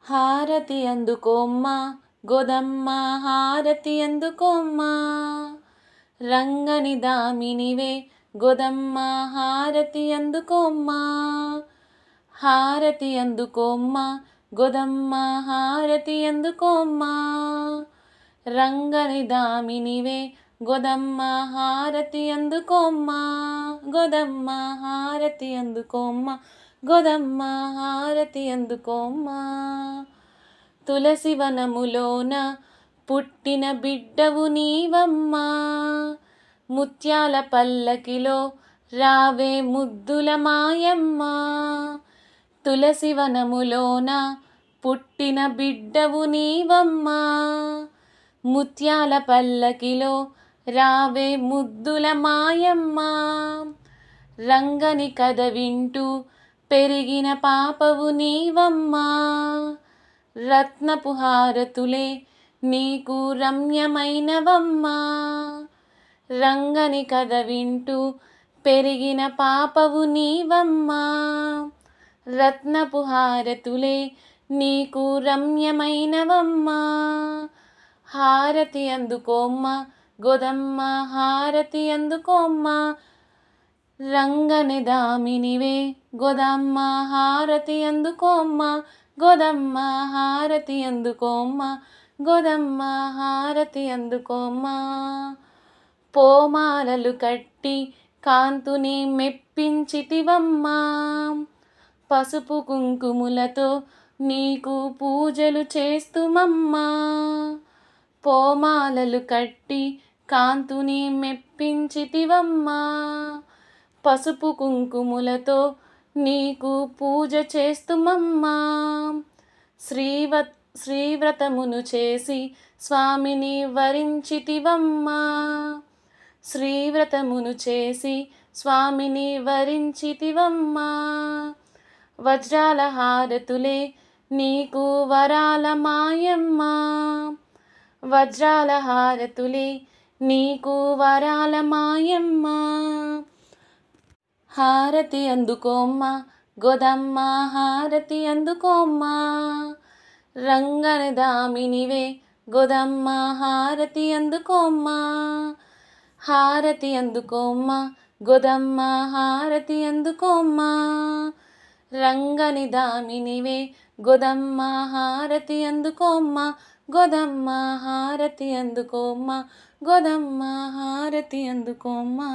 హారతి అందుకోమ్మా గోదమ్మ హారతి అందుకోమ్మా, రంగని దామినివే గోదమ్మ హారతి అందుకోమ్మా. హారతి అందుకోమ్మా గోదమ్మ హారతి అందుకోమ్మా, రంగని దామినివే గోదమ్మ హారతి అందుకోమ్మా. గోదమ్మ హారతి అందుకోమ్మా, గోదమ్మ హారతి అందుకోమ్మా. తులసి వనములోన పుట్టిన బిడ్డవు నీవమ్మా, ముత్యాల పల్లకిలో రావే ముద్దుల మాయమ్మ. తులసి వనములోన పుట్టిన బిడ్డవు నీవమ్మా, ముత్యాల పల్లకిలో రావే ముద్దుల మాయమ్మ. రంగని కథ వింటూ పెరిగిన పాపవు నీవమ్మా, రత్నపు హారతులే నీకు రమ్యమైనవమ్మా. రంగని కథ వింటూ పెరిగిన పాపవు నీవమ్మా, రత్నపు హారతులే నీకు రమ్యమైనవమ్మా. హారతి అందుకోమ్మా గోదమ్మ హారతి అందుకోమ్మా, రంగని దామినివే గోదమ్మ హారతి అందుకోమ్మా. గోదమ్మ హారతి అందుకోమ్మా, గోదమ్మ హారతి అందుకోమ్మా. పోమాలలు కట్టి కాంతుని మెప్పించితివమ్మా, పసుపు కుంకుములతో నీకు పూజలు చేస్తుమమ్మా. పోమాలలు కట్టి కాంతుని మెప్పించితివమ్మా, పసుపు కుంకుములతో నీకు పూజ చేస్తుమమ్మా. శ్రీవ్రతమును చేసి స్వామిని వరించితివమ్మా, శ్రీవ్రతమును చేసి స్వామిని వరించితివమ్మా. వజ్రాల హారతులే నీకు వరాల మాయమ్మ, వజ్రాల హారతులే నీకు వరాల మాయమ్మ. హారతి అందుకోమ్మా గోదమ్మ హారతి అందుకోమ్మా, రంగని దామినివే గోదమ్మ హారతి అందుకోమ్మా. హారతి అందుకోమ్మా గోదమ్మ హారతి అందుకోమ్మా, రంగని దామినివే గోదమ్మ హారతి అందుకోమ్మా. గోదమ్మ హారతి అందుకోమ్మా, గోదమ్మ హారతి అందుకోమ్మా.